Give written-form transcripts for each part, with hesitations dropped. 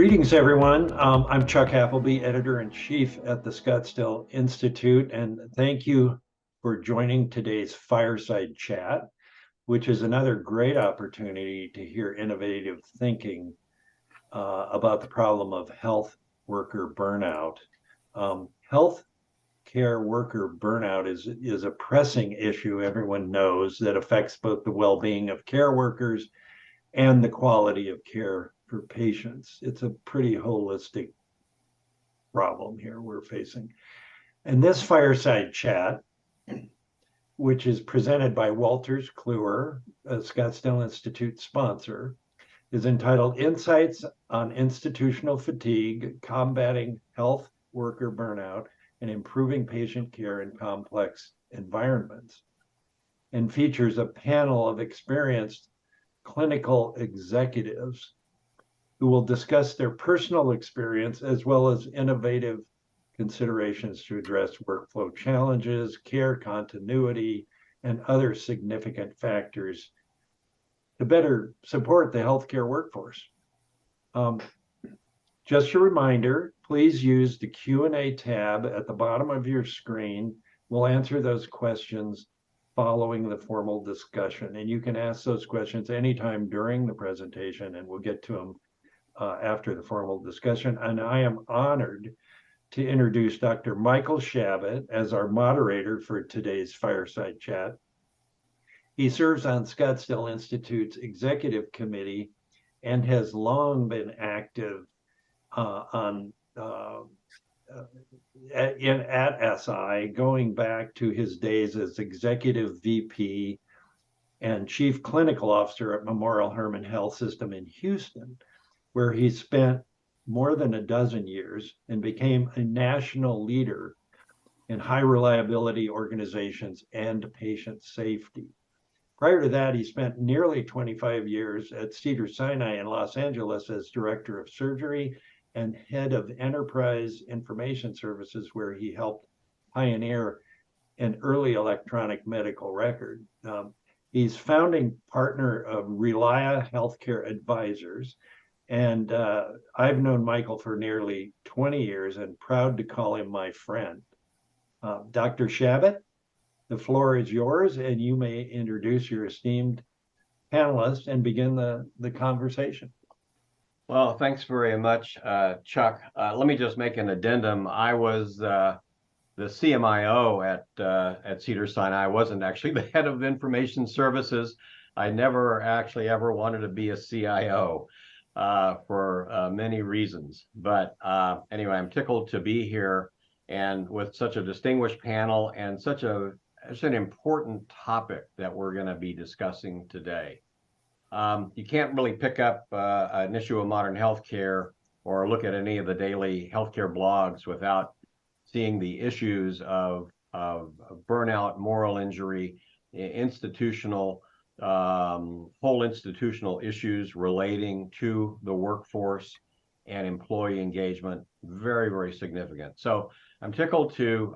Greetings, everyone. I'm Chuck Appleby, Editor-in-Chief at the Scottsdale Institute, and thank you for joining today's Fireside Chat, which is another great opportunity to hear innovative thinking about the problem of health worker burnout. Health care worker burnout is a pressing issue everyone knows that affects both the well-being of care workers and the quality of care for patients. It's a pretty holistic problem here we're facing. And this fireside chat, which is presented by Wolters Kluwer, a Scottsdale Institute sponsor, is entitled Insights on Institutional Fatigue, Combating Health Worker Burnout, and Improving Patient Care in Complex Environments, and features a panel of experienced clinical executives who will discuss their personal experience as well as innovative considerations to address workflow challenges, care continuity, and other significant factors to better support the healthcare workforce. Just a reminder, please use the Q&A tab at the bottom of your screen. We'll answer those questions following the formal discussion. And you can ask those questions anytime during the presentation, and we'll get to them after the formal discussion. And I am honored to introduce Dr. Michael Shabbat as our moderator for today's Fireside Chat. He serves on Scottsdale Institute's executive committee and has long been active at SI, going back to his days as executive VP and chief clinical officer at Memorial Hermann Health System in Houston, where he spent more than a dozen years and became a national leader in high reliability organizations and patient safety. Prior to that, he spent nearly 25 years at Cedars-Sinai in Los Angeles as director of surgery and head of enterprise information services, where he helped pioneer an early electronic medical record. He's founding partner of Relia Healthcare Advisors, and I've known Michael for nearly 20 years and proud to call him my friend. Dr. Shabbat, the floor is yours, and you may introduce your esteemed panelists and begin the conversation. Well, thanks very much, Chuck. Let me just make an addendum. I was the CMIO at Cedars-Sinai. I wasn't actually the head of information services. I never actually ever wanted to be a CIO for many reasons. But anyway, I'm tickled to be here and with such a distinguished panel and such an important topic that we're going to be discussing today. You can't really pick up an issue of modern healthcare or look at any of the daily healthcare blogs without seeing the issues of burnout, moral injury, institutional, whole institutional issues relating to the workforce and employee engagement. Very, very significant. So I'm tickled to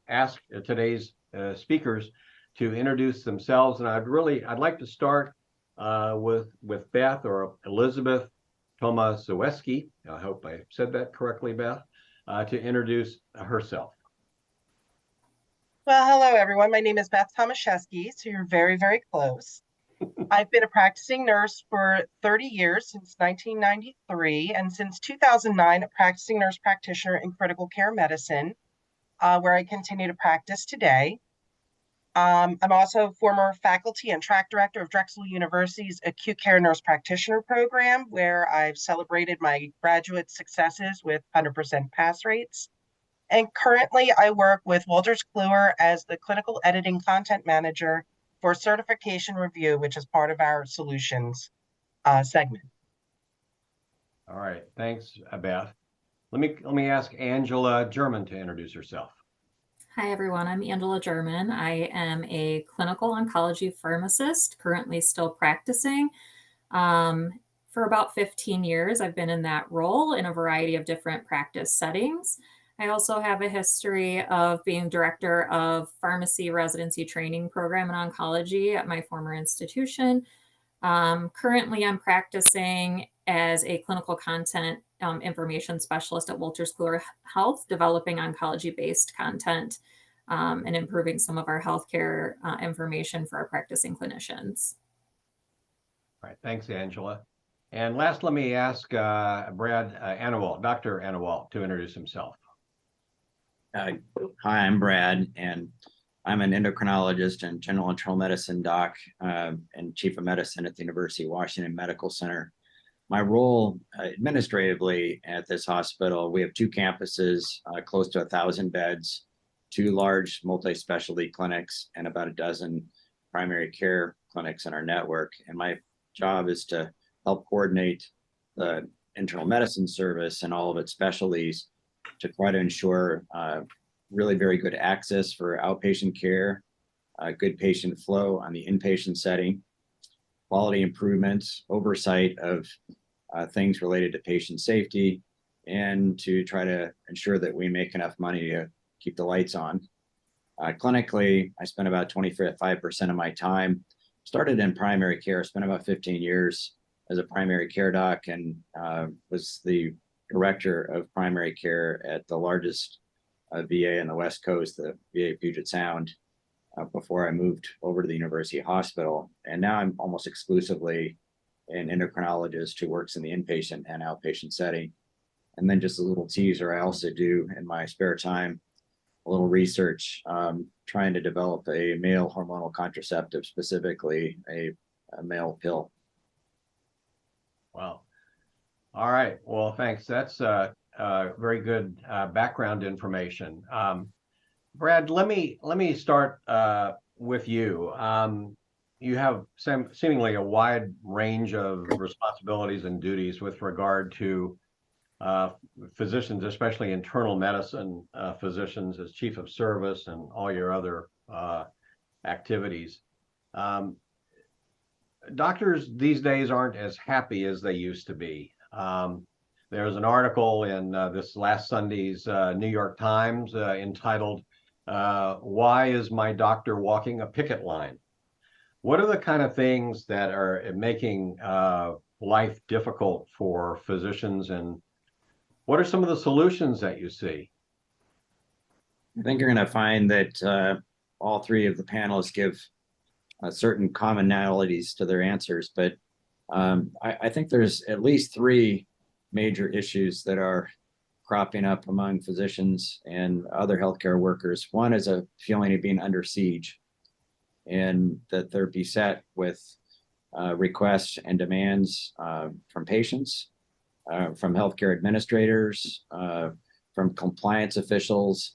ask today's speakers to introduce themselves, and I'd like to start with Beth or Elizabeth Tomaszewski. I hope I said that correctly, Beth, to introduce herself. Well, hello, everyone. My name is Beth Tomaszewski, so you're very, very close. I've been a practicing nurse for 30 years, since 1993, and since 2009, a practicing nurse practitioner in critical care medicine, where I continue to practice today. I'm also former faculty and track director of Drexel University's Acute Care Nurse Practitioner Program, where I've celebrated my graduate successes with 100% pass rates. And currently, I work with Wolters Kluwer as the Clinical Editing Content Manager for Certification Review, which is part of our Solutions segment. All right, thanks, Beth. Let me ask Angela German to introduce herself. Hi, everyone. I'm Angela German. I am a clinical oncology pharmacist, currently still practicing. For about 15 years, I've been in that role in a variety of different practice settings. I also have a history of being director of pharmacy residency training program in oncology at my former institution. Currently, I'm practicing as a clinical content information specialist at Wolters Kluwer Health, developing oncology-based content and improving some of our healthcare information for our practicing clinicians. All right, thanks, Angela. And last, let me ask Brad Annawalt, Dr. Annawalt, to introduce himself. Hi, I'm Brad, and I'm an endocrinologist and general internal medicine doc and chief of medicine at the University of Washington Medical Center. My role administratively at this hospital, we have 2 campuses, close to 1,000 beds, 2 large multi-specialty clinics, and about a dozen primary care clinics in our network. And my job is to help coordinate the internal medicine service and all of its specialties to try to ensure really very good access for outpatient care, good patient flow on the inpatient setting, quality improvements, oversight of things related to patient safety, and to try to ensure that we make enough money to keep the lights on. Clinically, I spent about 25% of my time, started in primary care, spent about 15 years as a primary care doc, and was the director of primary care at the largest VA in the West Coast, the VA Puget Sound, before I moved over to the University Hospital. And now I'm almost exclusively an endocrinologist who works in the inpatient and outpatient setting. And then just a little teaser, I also do in my spare time a little research trying to develop a male hormonal contraceptive, specifically a male pill. Wow. All right. Well, thanks. That's very good background information. Brad, let me start with you. You have seemingly a wide range of responsibilities and duties with regard to physicians, especially internal medicine physicians, as chief of service and all your other activities. Doctors these days aren't as happy as they used to be. There's an article in this last Sunday's New York Times entitled, "Why is my doctor walking a picket line?" What are the kind of things that are making life difficult for physicians, and what are some of the solutions that you see? I think you're going to find that all 3 of the panelists give certain commonalities to their answers, but I think there's at least 3 major issues that are cropping up among physicians and other healthcare workers. One is a feeling of being under siege, and that they're beset with requests and demands from patients, from healthcare administrators, from compliance officials,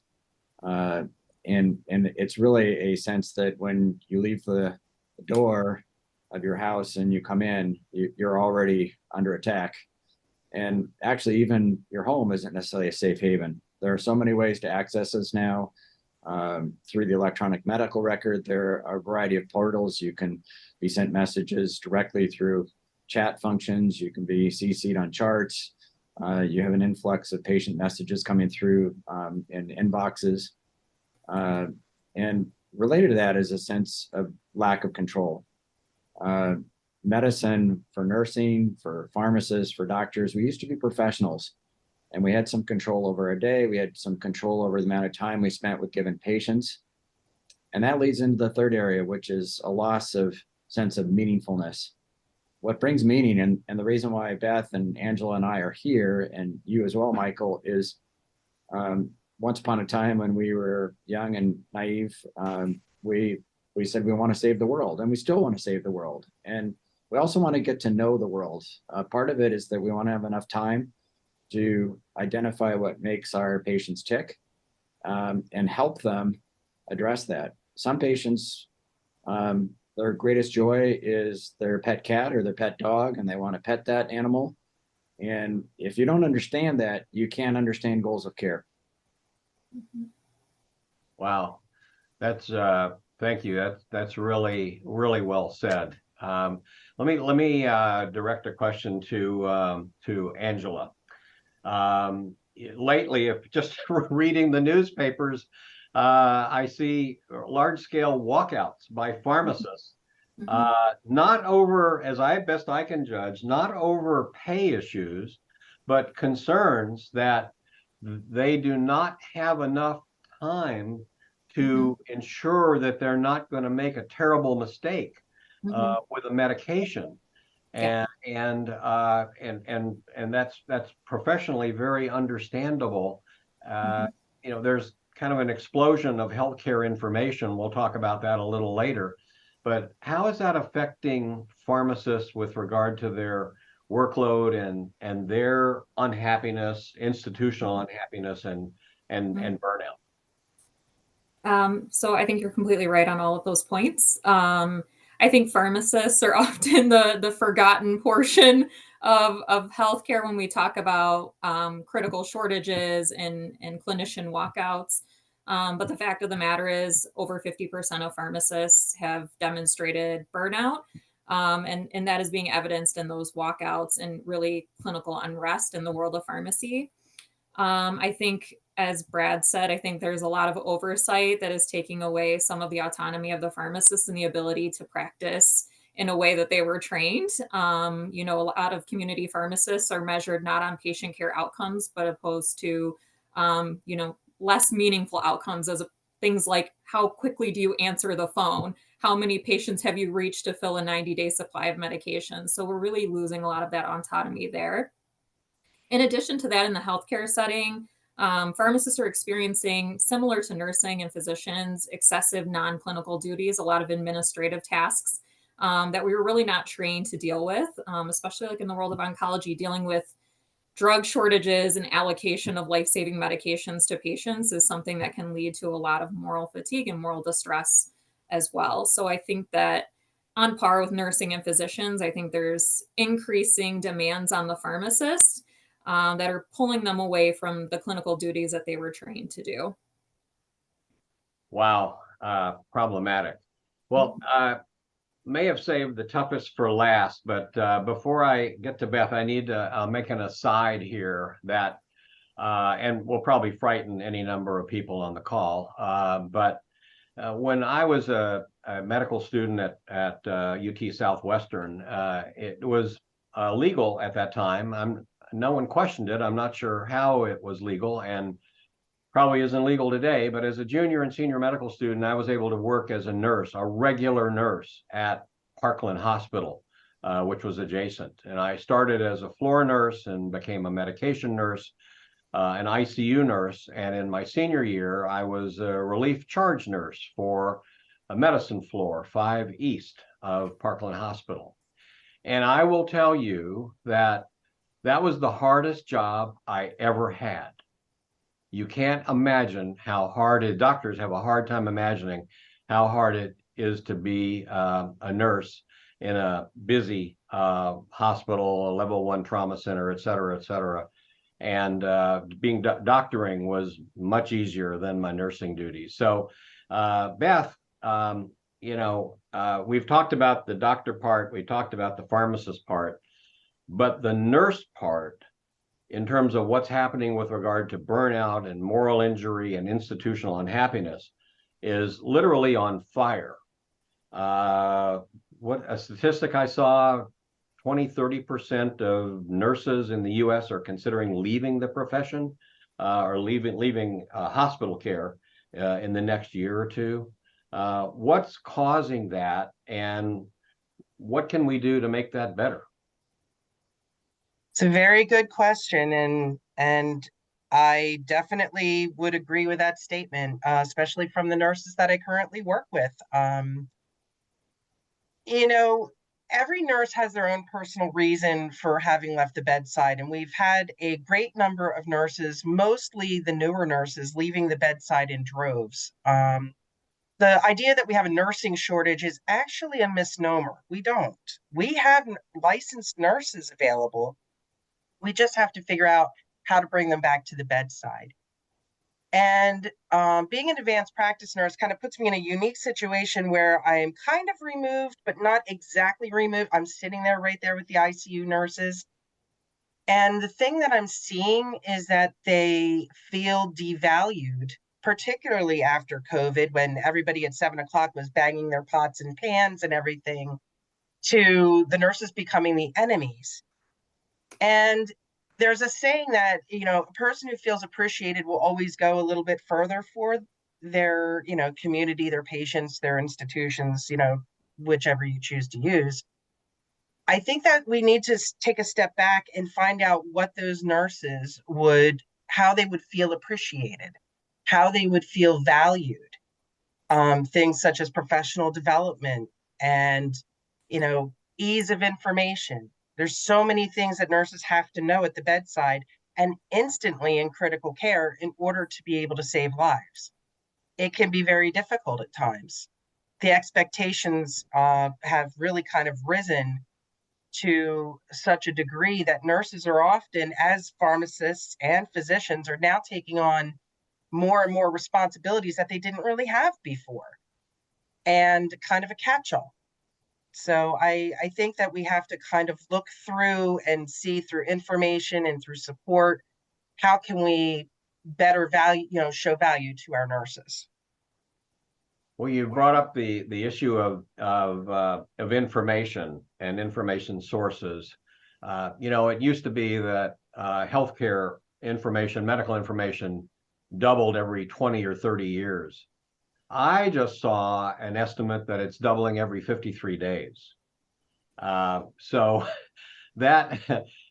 and it's really a sense that when you leave the door of your house and you come in, you're already under attack. And actually, even your home isn't necessarily a safe haven. There are so many ways to access us now through the electronic medical record. There are a variety of portals. You can be sent messages directly through chat functions. You can be CC'd on charts. You have an influx of patient messages coming through in inboxes. And related to that is a sense of lack of control. Medicine, for nursing, for pharmacists, for doctors, we used to be professionals, and we had some control over our day. We had some control over the amount of time we spent with given patients. And that leads into the third area, which is a loss of sense of meaningfulness. What brings meaning, and the reason why Beth and Angela and I are here, and you as well, Michael, is once upon a time when we were young and naive, we said we want to save the world, and we still want to save the world. And we also want to get to know the world. Part of it is that we want to have enough time to identify what makes our patients tick and help them address that. Some patients, their greatest joy is their pet cat or their pet dog, and they want to pet that animal. And if you don't understand that, you can't understand goals of care. Wow, that's thank you. That's really well said. Let me direct a question to Angela. Lately, if just reading the newspapers, I see large-scale walkouts by pharmacists, not over, as best I can judge, not over pay issues, but concerns that they do not have enough time to ensure that they're not going to make a terrible mistake with a medication. Yeah. And that's professionally very understandable. You know, there's kind of an explosion of healthcare information. We'll talk about that a little later. But how is that affecting pharmacists with regard to their workload and their unhappiness, institutional unhappiness, and burnout? So I think you're completely right on all of those points. I think pharmacists are often the forgotten portion of healthcare when we talk about critical shortages and clinician walkouts. But the fact of the matter is, over 50% of pharmacists have demonstrated burnout. And that is being evidenced in those walkouts and really clinical unrest in the world of pharmacy. I think, as Brad said, I think there's a lot of oversight that is taking away some of the autonomy of the pharmacists and the ability to practice in a way that they were trained. You know, a lot of community pharmacists are measured not on patient care outcomes, but opposed to, you know, less meaningful outcomes as things like how quickly do you answer the phone? How many patients have you reached to fill a 90-day supply of medication? So we're really losing a lot of that autonomy there. In addition to that, in the healthcare setting, pharmacists are experiencing, similar to nursing and physicians, excessive non-clinical duties, a lot of administrative tasks that we were really not trained to deal with, especially like in the world of oncology, dealing with drug shortages and allocation of life-saving medications to patients is something that can lead to a lot of moral fatigue and moral distress as well. So I think that on par with nursing and physicians, I think there's increasing demands on the pharmacist that are pulling them away from the clinical duties that they were trained to do. Wow, problematic. Well, may have saved the toughest for last, but before I get to Beth, I need to make an aside here that, and will probably frighten any number of people on the call, but when I was a medical student at UT Southwestern, it was legal at that time. No one questioned it. I'm not sure how it was legal, and probably isn't legal today, but as a junior and senior medical student, I was able to work as a nurse, a regular nurse at Parkland Hospital, which was adjacent. And I started as a floor nurse and became a medication nurse, an ICU nurse. And in my senior year, I was a relief charge nurse for a medicine floor, 5 East of Parkland Hospital. And I will tell you that that was the hardest job I ever had. You can't imagine how hard it, doctors have a hard time imagining how hard it is to be a nurse in a busy hospital, a level 1 trauma center, et cetera, et cetera. And being doctoring was much easier than my nursing duties. So Beth, you know, we've talked about the doctor part, we talked about the pharmacist part, but the nurse part, in terms of what's happening with regard to burnout and moral injury and institutional unhappiness, is literally on fire. What a statistic I saw, 20-30% of nurses in the US are considering leaving the profession or leaving hospital care in the next year or two. What's causing that, and what can we do to make that better? It's a very good question, and I definitely would agree with that statement, especially from the nurses that I currently work with. You know, every nurse has their own personal reason for having left the bedside, and we've had a great number of nurses, mostly the newer nurses, leaving the bedside in droves. The idea that we have a nursing shortage is actually a misnomer. We don't. We have licensed nurses available. We just have to figure out how to bring them back to the bedside. And being an advanced practice nurse kind of puts me in a unique situation where I am kind of removed, but not exactly removed. I'm sitting there right there with the ICU nurses. And the thing that I'm seeing is that they feel devalued, particularly after COVID, when everybody at 7 o'clock was banging their pots and pans and everything, to the nurses becoming the enemies. And there's a saying that, a person who feels appreciated will always go a little bit further for their, community, their patients, their institutions, whichever you choose to use. I think that we need to take a step back and find out what those nurses how they would feel appreciated, how they would feel valued. Things such as professional development and, ease of information. There's so many things that nurses have to know at the bedside and instantly in critical care in order to be able to save lives. It can be very difficult at times. The expectations have really kind of risen to such a degree that nurses are often, as pharmacists and physicians, are now taking on more and more responsibilities that they didn't really have before, and kind of a catch-all. So I think that we have to kind of look through and see through information and through support, how can we better value, show value to our nurses. Well, you brought up the issue of information and information sources. It used to be that healthcare information, medical information, doubled every 20 or 30 years. I just saw an estimate that it's doubling every 53 days. So that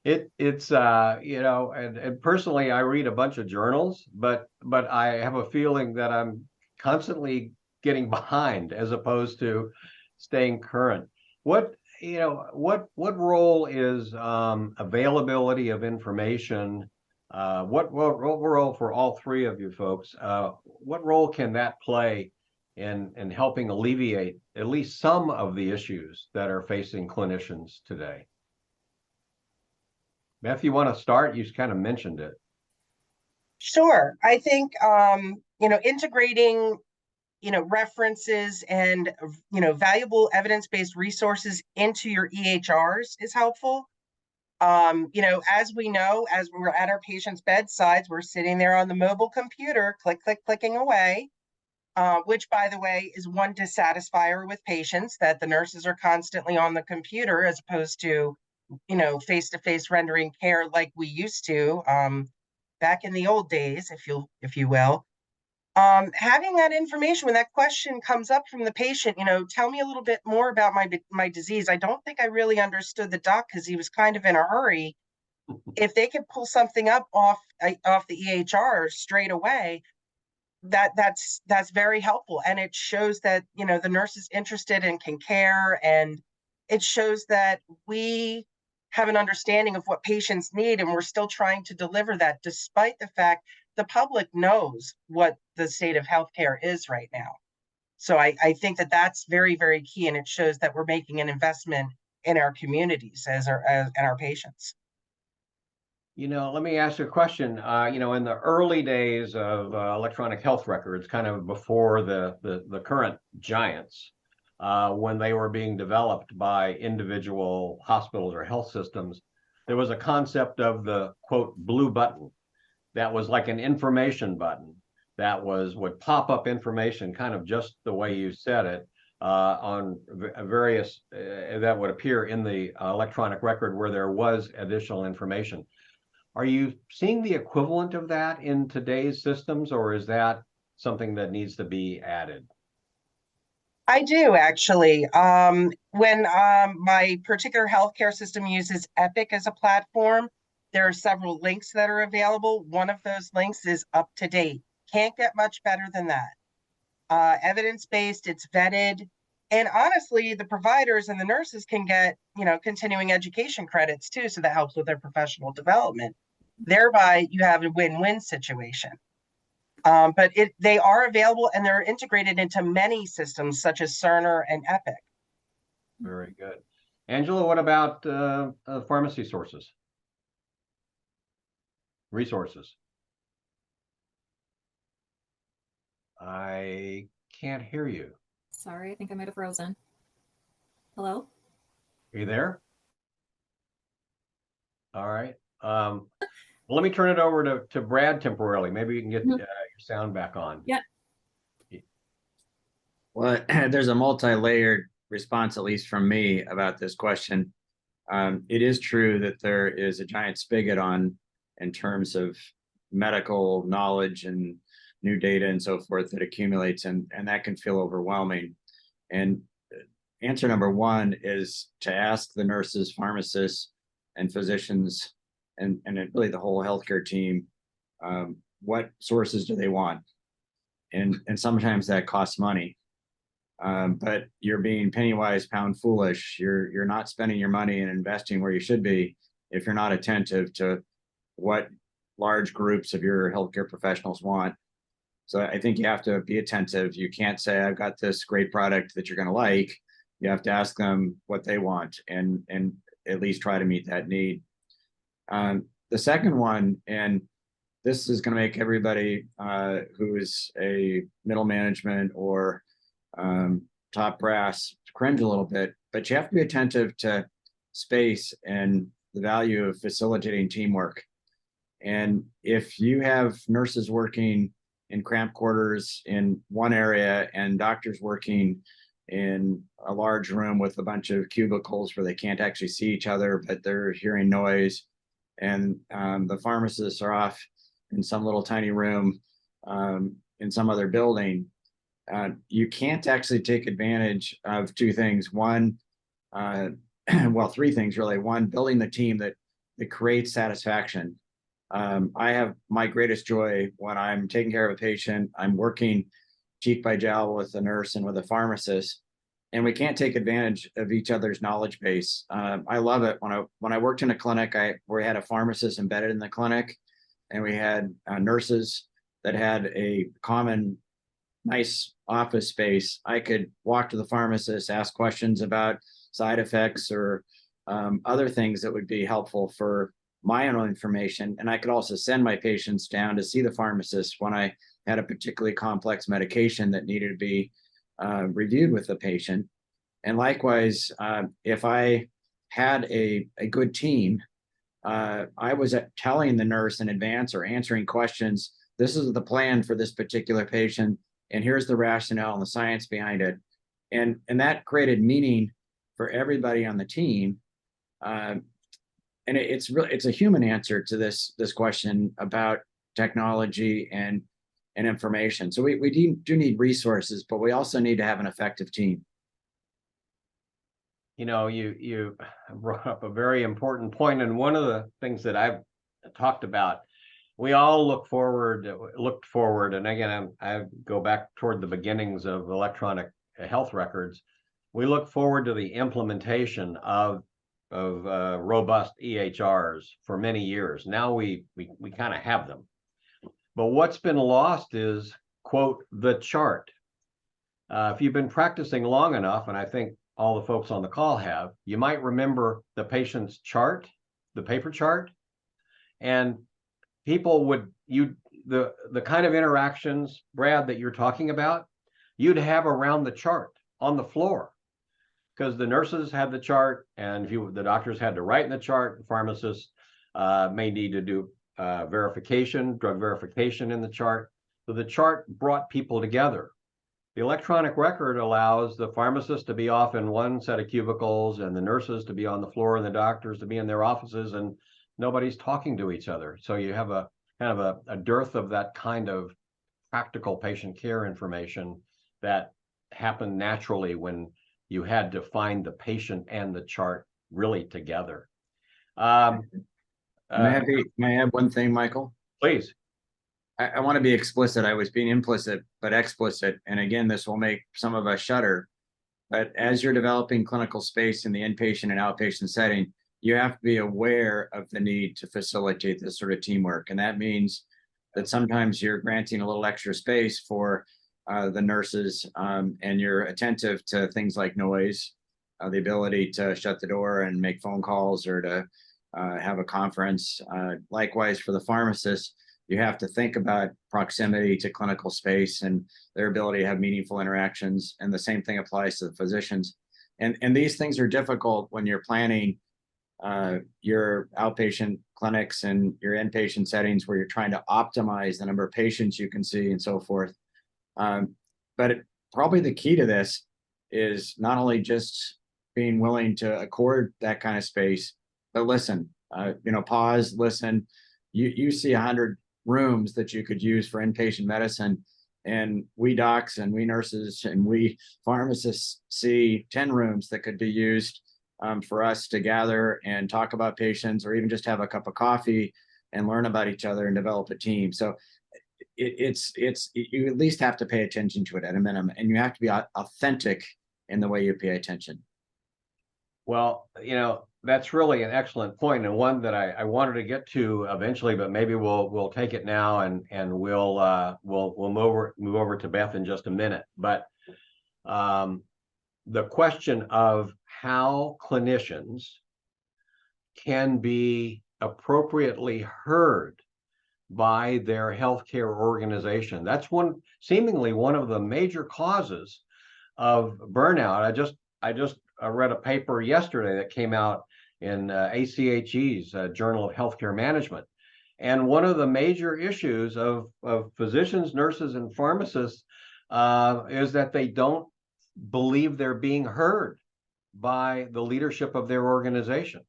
it's and personally, I read a bunch of journals, but I have a feeling that I'm constantly getting behind as opposed to staying current. What role is availability of information? What role for all three of you folks? What role can that play in helping alleviate at least some of the issues that are facing clinicians today? Beth, you want to start? You kind of mentioned it. Sure. I think, integrating, references and, valuable evidence-based resources into your EHRs is helpful. As we know, as we're at our patients' bedsides, we're sitting there on the mobile computer, clicking away, which, by the way, is one dissatisfier with patients, that the nurses are constantly on the computer as opposed to, face-to-face rendering care like we used to, back in the old days, if you will. Having that information when that question comes up from the patient, tell me a little bit more about my disease. I don't think I really understood the doc because he was kind of in a hurry. If they could pull something up off the EHR straight away, that's very helpful, and it shows that the nurse is interested and can care, and it shows that we have an understanding of what patients need, and we're still trying to deliver that despite the fact the public knows what the state of healthcare is right now. So I think that that's very, very key, and it shows that we're making an investment in our communities and our patients. Let me ask you a question. In the early days of electronic health records, kind of before the current giants, when they were being developed by individual hospitals or health systems, there was a concept of the, quote, blue button that was like an information button that would pop up information kind of just the way you said it, on various that would appear in the electronic record where there was additional information. Are you seeing the equivalent of that in today's systems, or is that something that needs to be added? I do, actually. When my particular healthcare system uses Epic as a platform, there are several links that are available. One of those links is up to date. Can't get much better than that. Evidence-based, it's vetted. And honestly, the providers and the nurses can get, continuing education credits too, so that helps with their professional development. Thereby, you have a win-win situation. But they are available, and they're integrated into many systems such as Cerner and Epic. Very good. Angela, what about pharmacy resources? I can't hear you. Sorry, I think I might have frozen. Hello? Are you there? All right. Let me turn it over to Brad temporarily. Maybe you can get your sound back on. Yeah. Well, there's a multi-layered response, at least from me, about this question. It is true that there is a giant spigot on in terms of medical knowledge and new data and so forth that accumulates, and that can feel overwhelming. And answer number one is to ask the nurses, pharmacists, and physicians, and really the whole healthcare team, what sources do they want? And sometimes that costs money. But you're being penny wise, pound foolish. You're not spending your money and investing where you should be if you're not attentive to what large groups of your healthcare professionals want. So I think you have to be attentive. You can't say, I've got this great product that you're going to like. You have to ask them what they want and at least try to meet that need. The second one, and this is going to make everybody who is a middle management or top brass cringe a little bit, but you have to be attentive to space and the value of facilitating teamwork. And if you have nurses working in cramped quarters in one area and doctors working in a large room with a bunch of cubicles where they can't actually see each other, but they're hearing noise, and the pharmacists are off in some little tiny room in some other building, you can't actually take advantage of two things. One, well, three things really. One, building the team that creates satisfaction. I have my greatest joy when I'm taking care of a patient. I'm working cheek by jowl with a nurse and with a pharmacist, and we can't take advantage of each other's knowledge base. I love it when I worked in a clinic where we had a pharmacist embedded in the clinic, and we had nurses that had a common nice office space. I could walk to the pharmacist, ask questions about side effects or other things that would be helpful for my own information. And I could also send my patients down to see the pharmacist when I had a particularly complex medication that needed to be reviewed with the patient. And likewise, if I had a good team, I was telling the nurse in advance or answering questions, this is the plan for this particular patient, and here's the rationale and the science behind it. And that created meaning for everybody on the team. And it's a human answer to this question about technology and information. So we do need resources, but we also need to have an effective team. You know, you brought up a very important point, and one of the things that I've talked about, we all looked forward, and again, I go back toward the beginnings of electronic health records. We look forward to the implementation of robust EHRs for many years. Now we kind of have them, but what's been lost is, quote, the chart. If you've been practicing long enough, and I think all the folks on the call have, you might remember the patient's chart, the paper chart, and people would, the kind of interactions, Brad, that you're talking about, you'd have around the chart on the floor, because the nurses had the chart, and the doctors had to write in the chart. The pharmacists may need to do drug verification in the chart. So the chart brought people together. The electronic record allows the pharmacist to be off in one set of cubicles and the nurses to be on the floor and the doctors to be in their offices, and nobody's talking to each other. So you have a kind of a dearth of that kind of practical patient care information that happened naturally when you had to find the patient and the chart really together. May I add one thing, Michael? Please. I want to be explicit. I was being implicit, but explicit. And again, this will make some of us shudder. But as you're developing clinical space in the inpatient and outpatient setting, you have to be aware of the need to facilitate this sort of teamwork. And that means that sometimes you're granting a little extra space for the nurses, and you're attentive to things like noise, the ability to shut the door and make phone calls or to have a conference. Likewise, for the pharmacists, you have to think about proximity to clinical space and their ability to have meaningful interactions. And the same thing applies to the physicians. And these things are difficult when you're planning your outpatient clinics and your inpatient settings where you're trying to optimize the number of patients you can see and so forth. But probably the key to this is not only just being willing to accord that kind of space, but listen, pause, listen. You see 100 rooms that you could use for inpatient medicine, and we docs and we nurses and we pharmacists see 10 rooms that could be used for us to gather and talk about patients, or even just have a cup of coffee and learn about each other and develop a team. So it's you at least have to pay attention to it at a minimum, and you have to be authentic in the way you pay attention. Well, that's really an excellent point, and one that I wanted to get to eventually, but maybe we'll take it now, and we'll move over to Beth in just a minute. But the question of how clinicians can be appropriately heard by their healthcare organization. That's seemingly one of the major causes of burnout. I just read a paper yesterday that came out in ACHE's Journal of Healthcare Management. And one of the major issues of physicians, nurses, and pharmacists is that they don't believe they're being heard by the leadership of their organization.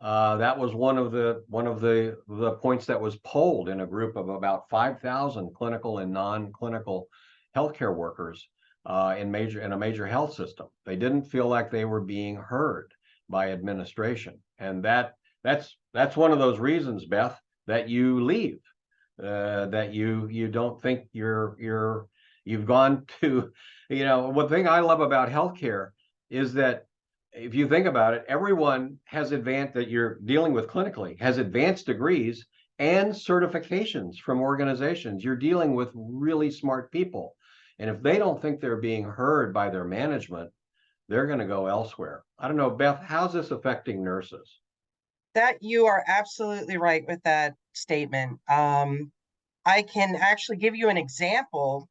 That was one of the points that was polled in a group of about 5,000 clinical and non-clinical healthcare workers in a major health system. They didn't feel like they were being heard by administration, and that's one of those reasons, Beth, that you leave. That you don't think you've gone to. One thing I love about healthcare is that, if you think about it, everyone that you're dealing with clinically has advanced degrees and certifications from organizations. You're dealing with really smart people. And if they don't think they're being heard by their management, they're going to go elsewhere. I don't know, Beth, how's this affecting nurses? That you are absolutely right with that statement. I can actually give you an example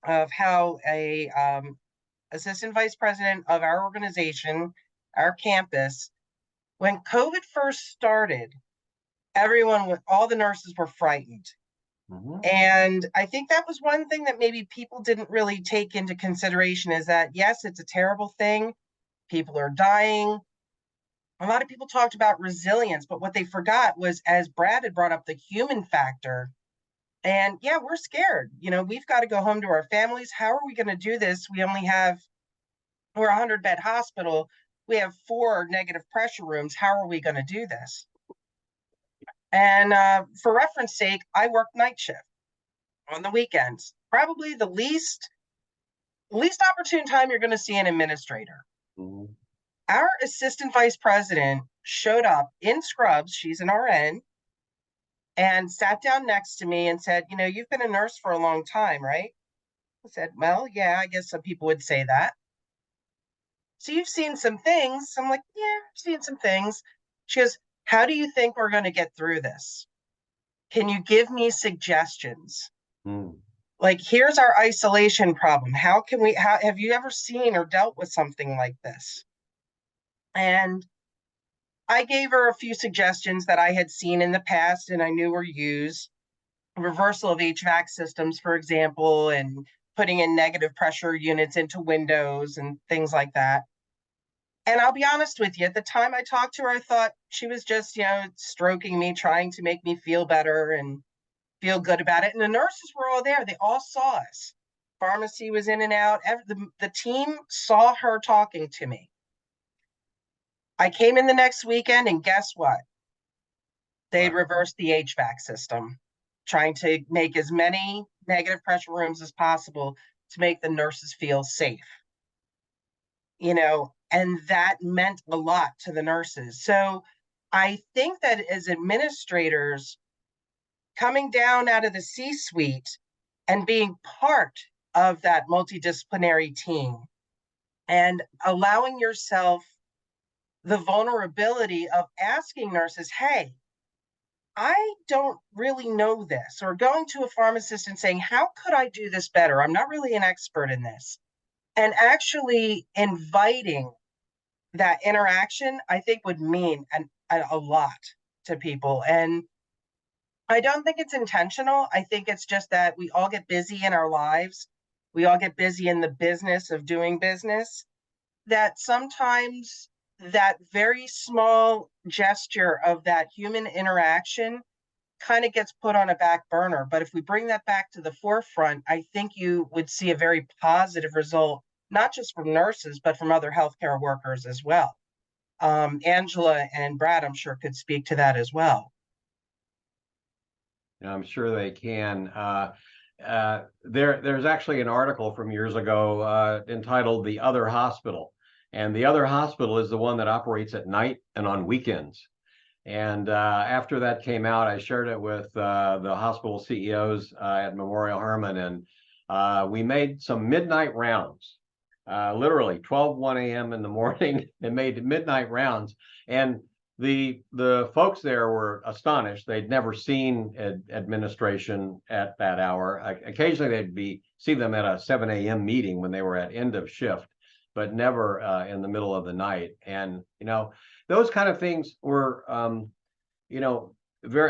of how a assistant vice president of our organization, our campus, when COVID first started, all the nurses were frightened. Mm-hmm. And I think that was one thing that maybe people didn't really take into consideration, is that, yes, it's a terrible thing. People are dying. A lot of people talked about resilience, but what they forgot was, as Brad had brought up, the human factor. And yeah, we're scared. We've got to go home to our families. How are we going to do this? We're a 100-bed hospital. We have 4 negative pressure rooms. How are we going to do this? And for reference sake, I work night shift on the weekends. Probably the least opportune time you're going to see an administrator. Mm-hmm. Our assistant vice president showed up in scrubs. She's an RN. And sat down next to me and said, you've been a nurse for a long time, right? I said, well, yeah, I guess some people would say that. So you've seen some things. I'm like, yeah, I've seen some things. She goes, how do you think we're going to get through this? Can you give me suggestions? Like, here's our isolation problem. How have you ever seen or dealt with something like this? And I gave her a few suggestions that I had seen in the past and I knew were used. Reversal of HVAC systems, for example, and putting in negative pressure units into windows and things like that. And I'll be honest with you, at the time I talked to her, I thought she was just, stroking me, trying to make me feel better and feel good about it. And the nurses were all there. They all saw us. Pharmacy was in and out. The team saw her talking to me. I came in the next weekend, and guess what? They reversed the HVAC system, trying to make as many negative pressure rooms as possible to make the nurses feel safe. And that meant a lot to the nurses. So I think that as administrators, coming down out of the C-suite and being part of that multidisciplinary team and allowing yourself the vulnerability of asking nurses, hey, I don't really know this, or going to a pharmacist and saying, how could I do this better? I'm not really an expert in this. And actually inviting that interaction, I think, would mean a lot to people. And I don't think it's intentional. I think it's just that we all get busy in our lives. We all get busy in the business of doing business. that sometimes that very small gesture of that human interaction kind of gets put on a back burner. But if we bring that back to the forefront, I think you would see a very positive result, not just from nurses, but from other healthcare workers as well. Angela and Brad, I'm sure, could speak to that as well. I'm sure they can. There's actually an article from years ago entitled "The Other Hospital," and the other hospital is the one that operates at night and on weekends. And after that came out, I shared it with the hospital CEOs at Memorial Hermann, and we made some midnight rounds, literally 1 a.m. in the morning, and made midnight rounds. And the folks there were astonished. They'd never seen administration at that hour. Occasionally, they'd see them at a 7 a.m. meeting when they were at end of shift, but never in the middle of the night. And those kind of things were, I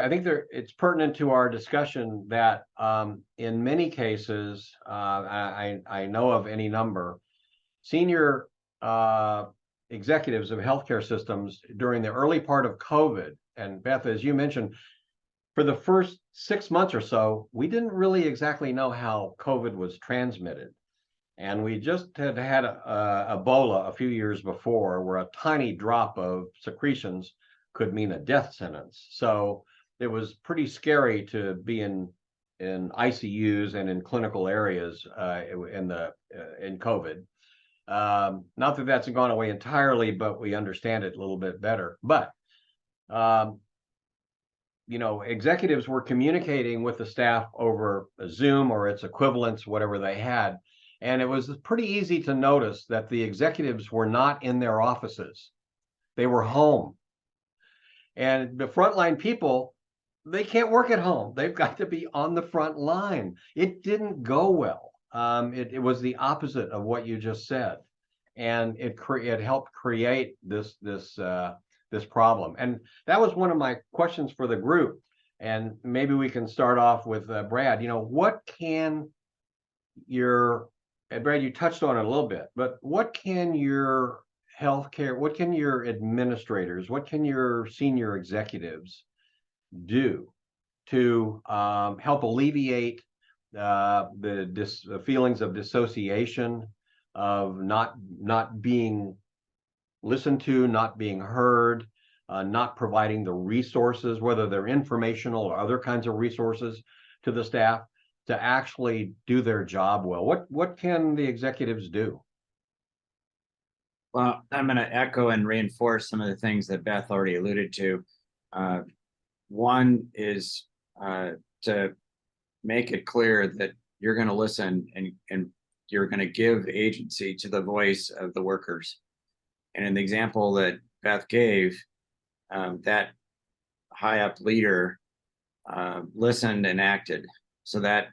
think it's pertinent to our discussion that in many cases, I know of any number, senior executives of healthcare systems during the early part of COVID, and Beth, as you mentioned, for the first 6 months or so, we didn't really exactly know how COVID was transmitted. And we just had Ebola a few years before, where a tiny drop of secretions could mean a death sentence. So it was pretty scary to be in ICUs and in clinical areas in COVID. Not that that's gone away entirely, but we understand it a little bit better. But executives were communicating with the staff over Zoom or its equivalents, whatever they had. And it was pretty easy to notice that the executives were not in their offices. They were home. And the frontline people, they can't work at home. They've got to be on the front line. It didn't go well. It was the opposite of what you just said. And it helped create this problem. And that was one of my questions for the group. And maybe we can start off with Brad. Brad, you touched on it a little bit, but what can your administrators, what can your senior executives do to help alleviate the feelings of dissociation, of not being listened to, not being heard, not providing the resources, whether they're informational or other kinds of resources, to the staff to actually do their job well? What can the executives do? Well, I'm going to echo and reinforce some of the things that Beth already alluded to. One is to make it clear that you're going to listen and you're going to give agency to the voice of the workers. And in the example that Beth gave, that high up leader listened and acted. So that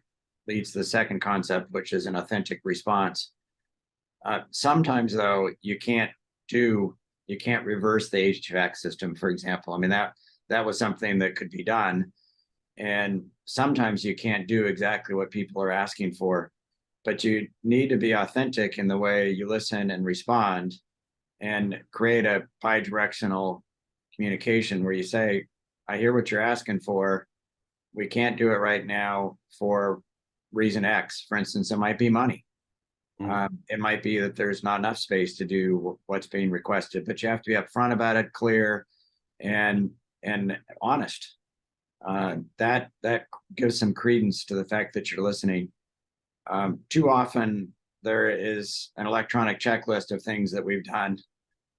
leads to the second concept, which is an authentic response. Sometimes, though, you can't reverse the HVAC system, for example. I mean, that was something that could be done. And sometimes you can't do exactly what people are asking for, but you need to be authentic in the way you listen and respond and create a bi-directional communication where you say, I hear what you're asking for. We can't do it right now for reason X. For instance, it might be money. It might be that there's not enough space to do what's being requested, but you have to be upfront about it, clear and honest. That gives some credence to the fact that you're listening. Too often there is an electronic checklist of things that we've done.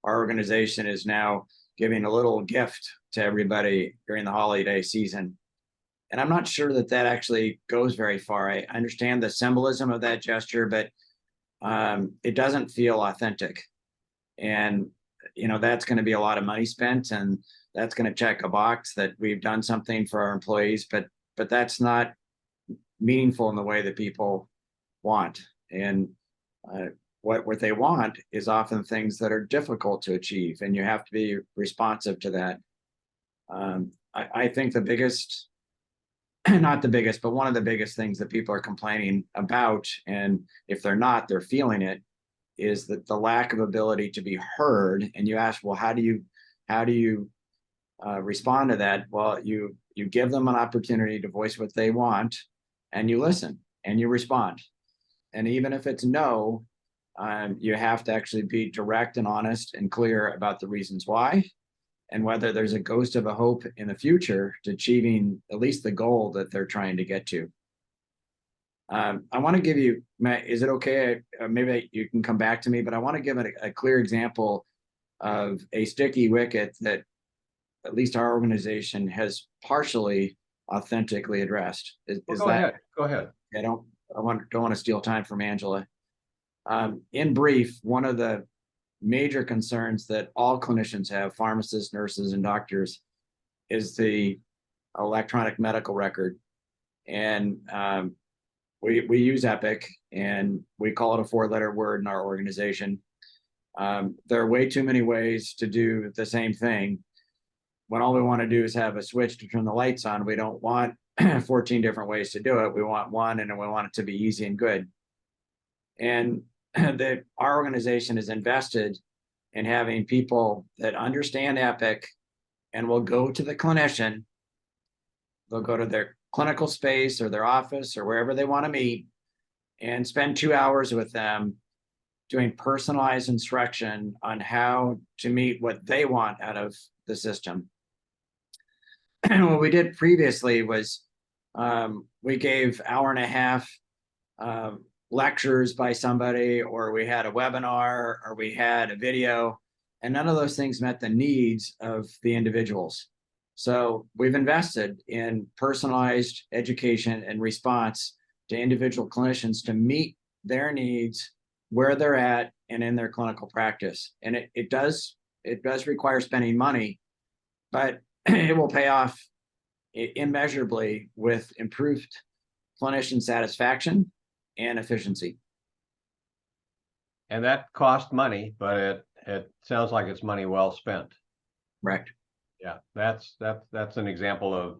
Our organization is now giving a little gift to everybody during the holiday season. And I'm not sure that actually goes very far. I understand the symbolism of that gesture, but it doesn't feel authentic. And, that's going to be a lot of money spent, and that's going to check a box that we've done something for our employees, but that's not meaningful in the way that people want. And what they want is often things that are difficult to achieve, and you have to be responsive to that. I think the biggest, not the biggest, but one of the biggest things that people are complaining about, and if they're not, they're feeling it, is that the lack of ability to be heard. And you ask, well, how do you respond to that? Well, you give them an opportunity to voice what they want, and you listen and you respond. And even if it's no, you have to actually be direct and honest and clear about the reasons why, and whether there's a ghost of a hope in the future to achieving at least the goal that they're trying to get to. I want to give you, Matt, is it okay? Maybe you can come back to me, but I want to give a clear example of a sticky wicket that at least our organization has partially authentically addressed. Go ahead. Go ahead. I don't want to steal time from Angela. In brief, one of the major concerns that all clinicians have, pharmacists, nurses, and doctors, is the electronic medical record. And we use Epic, and we call it a 4-letter word in our organization. There are way too many ways to do the same thing when all we want to do is have a switch to turn the lights on. We don't want 14 different ways to do it. We want one, and we want it to be easy and good. And our organization is invested in having people that understand Epic and will go to the clinician. They'll go to their clinical space or their office or wherever they want to meet and spend 2 hours with them doing personalized instruction on how to meet what they want out of the system. What we did previously was we gave 1.5 hour lectures by somebody, or we had a webinar, or we had a video, and none of those things met the needs of the individuals. So we've invested in personalized education and response to individual clinicians to meet their needs where they're at and in their clinical practice. And it does require spending money, but it will pay off immeasurably with improved clinician satisfaction and efficiency. And that cost money, but it sounds like it's money well spent. Correct. Yeah, that's an example of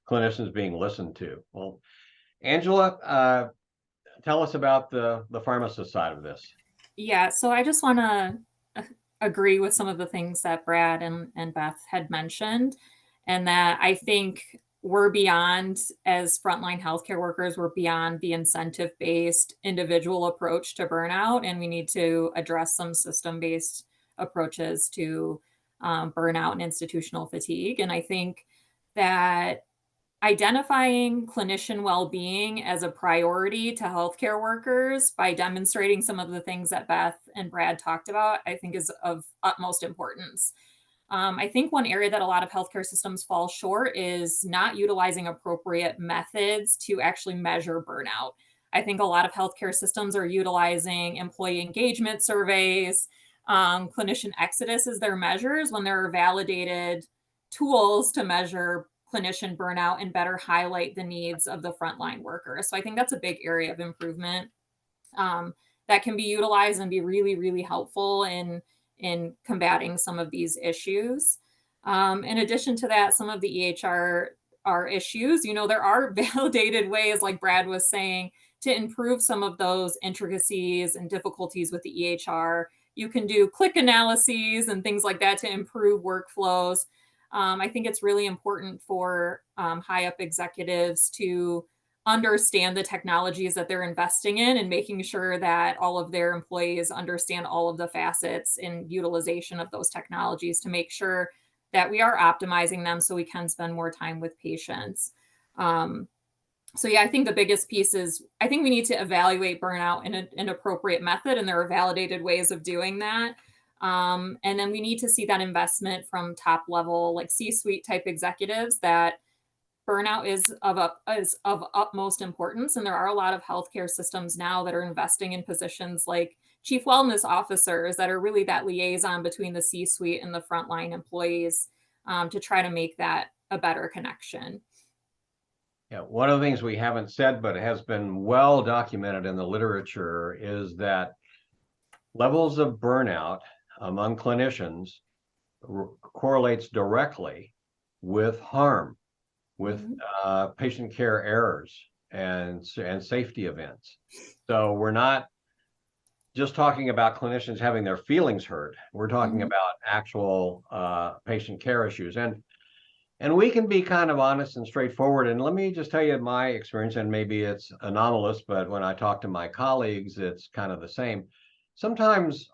clinicians being listened to. Well, Angela, tell us about the pharmacist side of this. Yeah, so I just want to agree with some of the things that Brad and Beth had mentioned, and that I think we're beyond, as frontline healthcare workers, we're beyond the incentive-based individual approach to burnout, and we need to address some system-based approaches to burnout and institutional fatigue. And I think that identifying clinician well-being as a priority to healthcare workers by demonstrating some of the things that Beth and Brad talked about, I think is of utmost importance. I think one area that a lot of healthcare systems fall short is not utilizing appropriate methods to actually measure burnout. I think a lot of healthcare systems are utilizing employee engagement surveys, clinician exodus as their measures, when there are validated tools to measure clinician burnout and better highlight the needs of the frontline workers. So I think that's a big area of improvement that can be utilized and be really, really helpful in combating some of these issues. In addition to that, some of the EHR are issues. There are validated ways, like Brad was saying, to improve some of those intricacies and difficulties with the EHR. You can do click analyses and things like that to improve workflows. I think it's really important for high up executives to understand the technologies that they're investing in and making sure that all of their employees understand all of the facets and utilization of those technologies to make sure that we are optimizing them so we can spend more time with patients. So yeah, I think the biggest piece is I think we need to evaluate burnout in an appropriate method, and there are validated ways of doing that. And then we need to see that investment from top level, like C-suite type executives, that burnout is of utmost importance. And there are a lot of healthcare systems now that are investing in positions like chief wellness officers that are really that liaison between the C-suite and the frontline employees to try to make that a better connection. Yeah, one of the things we haven't said, but has been well documented in the literature, is that levels of burnout among clinicians correlates directly with harm, with patient care errors and safety events. So we're not just talking about clinicians having their feelings hurt. We're talking about actual patient care issues. And we can be kind of honest and straightforward. And let me just tell you my experience, and maybe it's anomalous, but when I talk to my colleagues, it's kind of the same. Sometimes,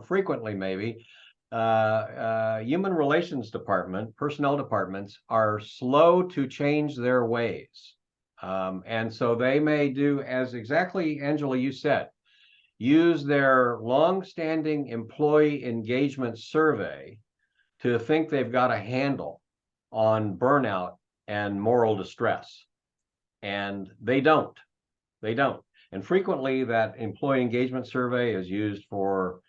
frequently maybe, human relations department, personnel departments are slow to change their ways. And so they may do, as exactly, Angela, you said, use their long-standing employee engagement survey to think they've got a handle on burnout and moral distress. And they don't. They don't. And frequently that employee engagement survey is used for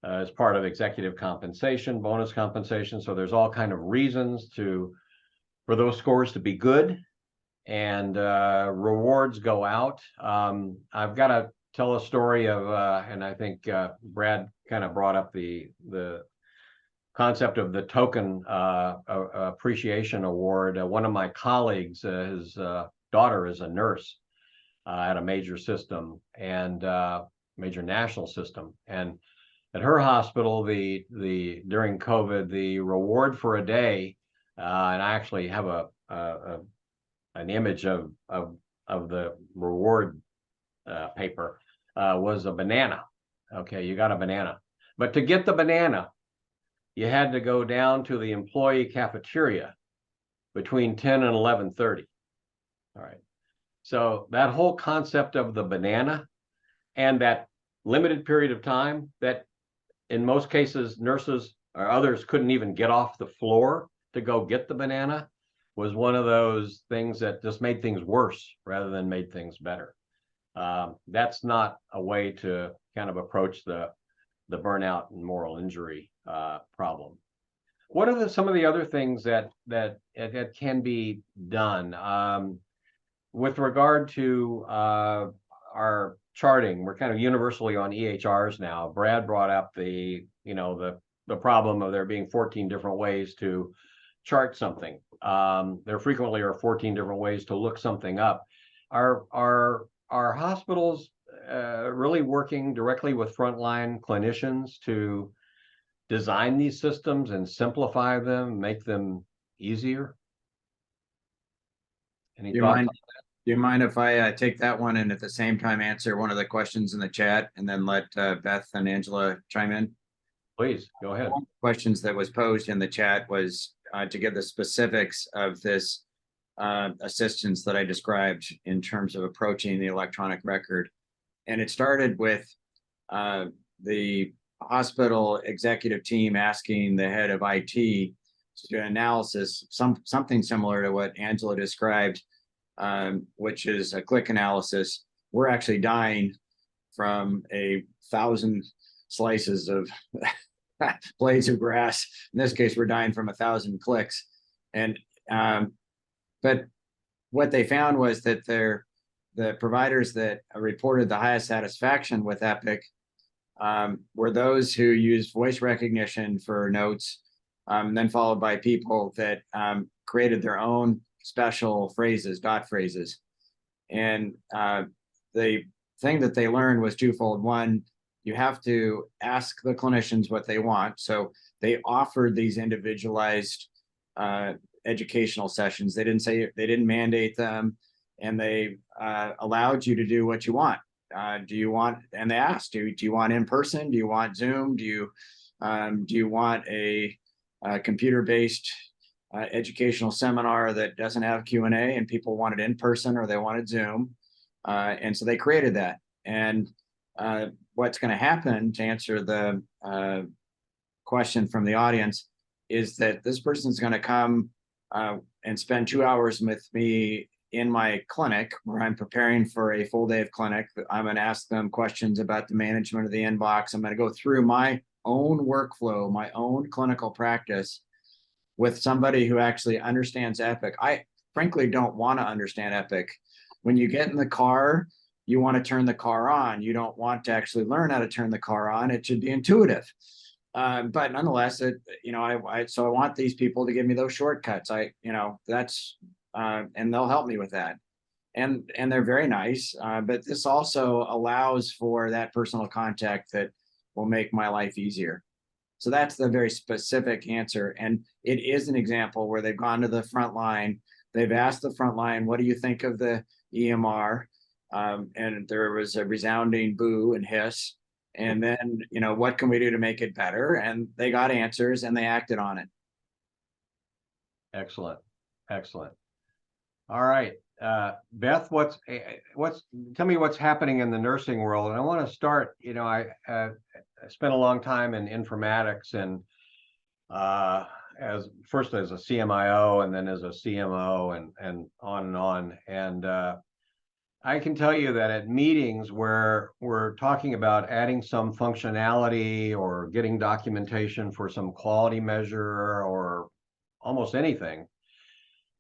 as part of executive compensation, bonus compensation. So there's all kind of reasons for those scores to be good, and rewards go out. I've got to tell a story of, and I think Brad kind of brought up the concept of the token appreciation award. One of my colleagues, his daughter is a nurse at a major system, and major national system. And at her hospital, the during COVID, the reward for a day, and I actually have an image of the reward paper, was a banana. Okay, you got a banana, but to get the banana, you had to go down to the employee cafeteria between 10 and 11:30. All right. So that whole concept of the banana and that limited period of time that in most cases nurses or others couldn't even get off the floor to go get the banana was one of those things that just made things worse rather than made things better. That's not a way to kind of approach the burnout and moral injury problem. What are some of the other things that can be done with regard to our charting? We're kind of universally on EHRs now. Brad brought up the problem of there being 14 different ways to chart something. There frequently are 14 different ways to look something up. Are hospitals really working directly with frontline clinicians to design these systems and simplify them, make them easier? Any thoughts? Do you mind if I take that one and at the same time answer one of the questions in the chat and then let Beth and Angela chime in? Please, go ahead. One of the questions that was posed in the chat was to give the specifics of this assistance that I described in terms of approaching the electronic record. And it started with the hospital executive team asking the head of IT to do an analysis, something similar to what Angela described, which is a click analysis. We're actually dying from 1,000 slices of blades of grass. In this case, we're dying from 1,000 clicks. And but what they found was that the providers that reported the highest satisfaction with Epic were those who used voice recognition for notes, then followed by people that created their own special phrases, dot phrases. And the thing that they learned was twofold. One, you have to ask the clinicians what they want. So they offered these individualized educational sessions. They didn't mandate them, and they allowed you to do what you want. Do you want, and they asked, do you want in person? Do you want Zoom? Do you want a computer-based educational seminar that doesn't have Q&A and people wanted in person or they wanted Zoom? And so they created that. And what's going to happen, to answer the question from the audience, is that this person's going to come and spend 2 hours with me in my clinic where I'm preparing for a full day of clinic. I'm going to ask them questions about the management of the inbox. I'm going to go through my own workflow, my own clinical practice with somebody who actually understands Epic. I frankly don't want to understand Epic. When you get in the car, you want to turn the car on. You don't want to actually learn how to turn the car on. It should be intuitive. But nonetheless, so I want these people to give me those shortcuts. And they'll help me with that. and they're very nice. But this also allows for that personal contact that will make my life easier. So that's the very specific answer. And it is an example where they've gone to the front line. They've asked the front line, what do you think of the EMR? And there was a resounding boo and hiss. And then, what can we do to make it better? And they got answers and they acted on it. Excellent. Excellent. All right. Beth, tell me what's happening in the nursing world. And I want to start, I spent a long time in informatics and as a CMIO and then as a CMO and on. And I can tell you that at meetings where we're talking about adding some functionality or getting documentation for some quality measure or almost anything,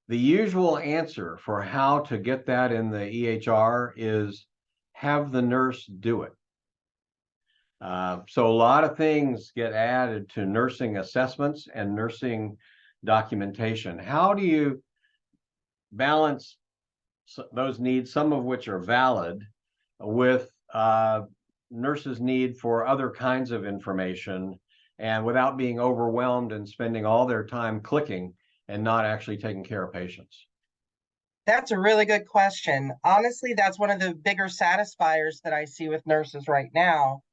the usual answer for how to get that in the EHR is have the nurse do it. So a lot of things get added to nursing assessments and nursing documentation. How do you balance those needs, some of which are valid, with nurses' need for other kinds of information, and without being overwhelmed and spending all their time clicking and not actually taking care of patients? That's a really good question. Honestly, that's one of the bigger satisfiers that I see with nurses right now,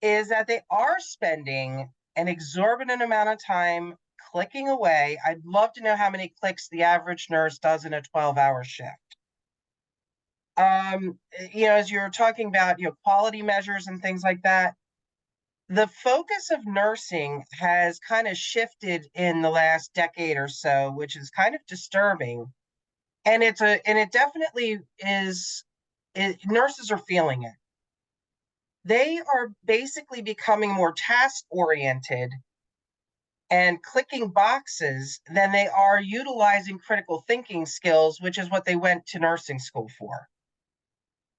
is that they are spending an exorbitant amount of time clicking away. I'd love to know how many clicks the average nurse does in a 12-hour shift. As you're talking about, quality measures and things like that, the focus of nursing has kind of shifted in the last decade or so, which is kind of disturbing. And it definitely is, nurses are feeling it. They are basically becoming more task oriented and clicking boxes than they are utilizing critical thinking skills, which is what they went to nursing school for.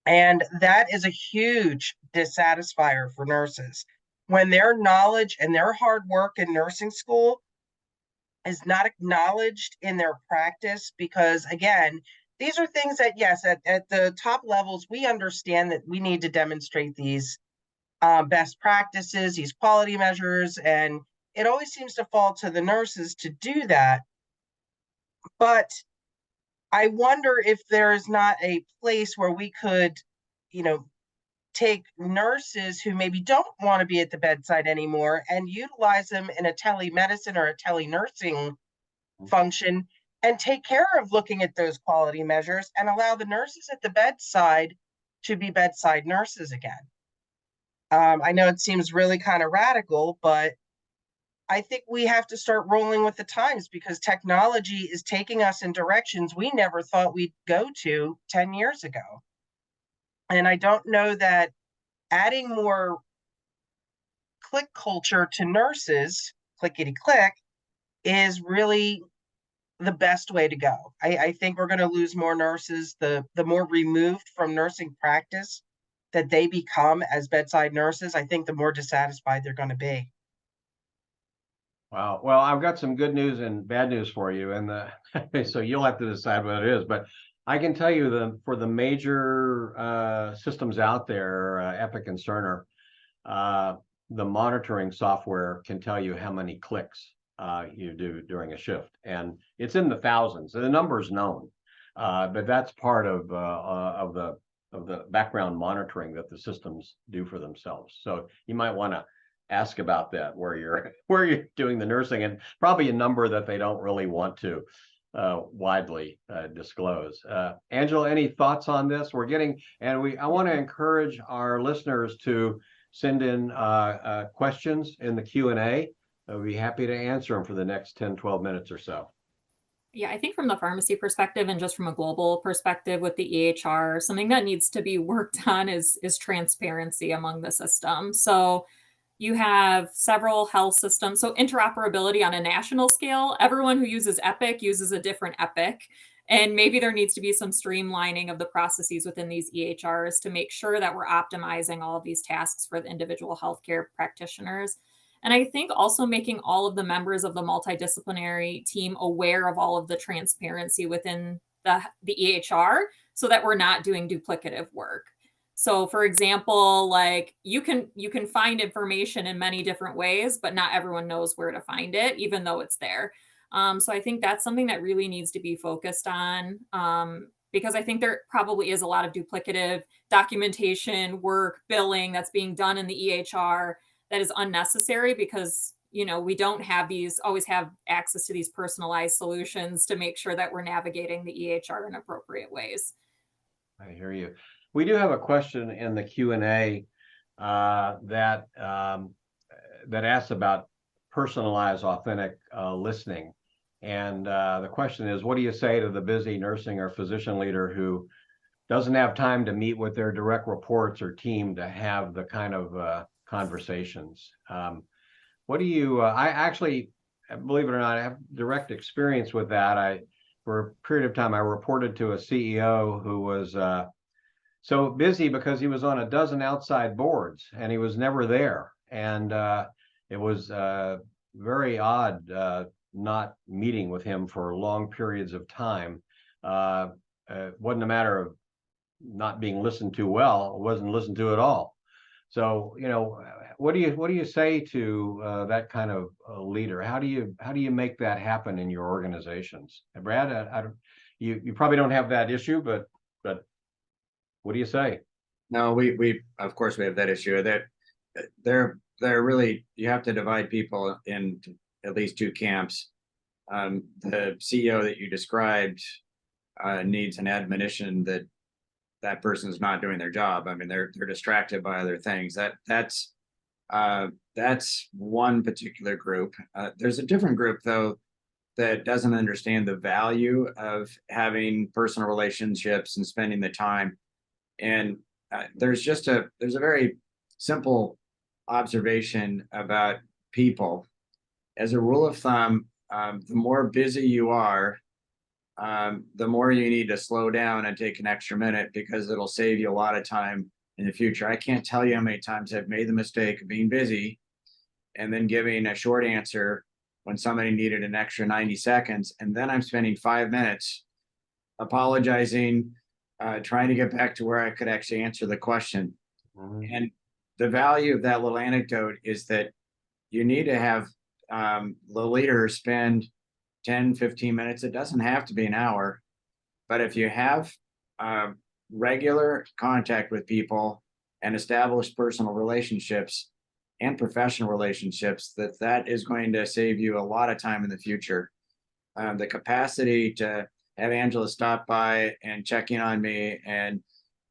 And that is a huge dissatisfier for nurses when their knowledge and their hard work in nursing school is not acknowledged in their practice. Because again, these are things that, yes, at the top levels, we understand that we need to demonstrate these best practices, these quality measures, and it always seems to fall to the nurses to do that. But I wonder if there is not a place where we could, take nurses who maybe don't want to be at the bedside anymore and utilize them in a telemedicine or a telenursing function and take care of looking at those quality measures and allow the nurses at the bedside to be bedside nurses again. I know it seems really kind of radical, but I think we have to start rolling with the times, because technology is taking us in directions we never thought we'd go to 10 years ago. And I don't know that adding more click culture to nurses, clickety click, is really the best way to go. I think we're going to lose more nurses the more removed from nursing practice that they become as bedside nurses. I think the more dissatisfied they're going to be. Wow. Well, I've got some good news and bad news for you, and so you'll have to decide what it is. But I can tell you for the major systems out there, Epic and Cerner, the monitoring software can tell you how many clicks you do during a shift, and it's in the thousands. The number's known, but that's part of the background monitoring that the systems do for themselves. So you might want to ask about that where you're doing the nursing, and probably a number that they don't really want to widely disclose. Angela, any thoughts on this? I want to encourage our listeners to send in questions in the Q&A. I'll be happy to answer them for the next 10, 12 minutes or so. Yeah, I think from the pharmacy perspective and just from a global perspective with the EHR, something that needs to be worked on is transparency among the system. So you have several health systems. So interoperability on a national scale, everyone who uses Epic uses a different Epic. And maybe there needs to be some streamlining of the processes within these EHRs to make sure that we're optimizing all of these tasks for the individual healthcare practitioners. And I think also making all of the members of the multidisciplinary team aware of all of the transparency within the EHR, so that we're not doing duplicative work. So for example, like you can find information in many different ways, but not everyone knows where to find it, even though it's there. So I think that's something that really needs to be focused on, because I think there probably is a lot of duplicative documentation, work, billing that's being done in the EHR that is unnecessary, because we don't always have access to these personalized solutions to make sure that we're navigating the EHR in appropriate ways. I hear you. We do have a question in the Q&A that asks about personalized, authentic listening. And the question is, what do you say to the busy nursing or physician leader who doesn't have time to meet with their direct reports or team to have the kind of conversations? What do you, I actually, believe it or not, I have direct experience with that. For a period of time, I reported to a CEO who was so busy because he was on a dozen outside boards and he was never there. And it was very odd not meeting with him for long periods of time. It wasn't a matter of not being listened to well, it wasn't listened to at all. So, what do you say to that kind of leader? How do you make that happen in your organizations? And Brad, you probably don't have that issue, but what do you say? No, we of course we have that issue. That they're really, you have to divide people in at least two camps. The CEO that you described needs an admonition that person's not doing their job. I mean, they're distracted by other things. That's one particular group. There's a different group though that doesn't understand the value of having personal relationships and spending the time. And there's a very simple observation about people. As a rule of thumb, the more busy you are, the more you need to slow down and take an extra minute, because it'll save you a lot of time in the future. I can't tell you how many times I've made the mistake of being busy and then giving a short answer when somebody needed an extra 90 seconds. And then I'm spending 5 minutes apologizing, trying to get back to where I could actually answer the question. Mm-hmm. And the value of that little anecdote is that you need to have the leader spend 10, 15 minutes. It doesn't have to be an hour, but if you have regular contact with people and establish personal relationships and professional relationships, that is going to save you a lot of time in the future. The capacity to have Angela stop by and check in on me and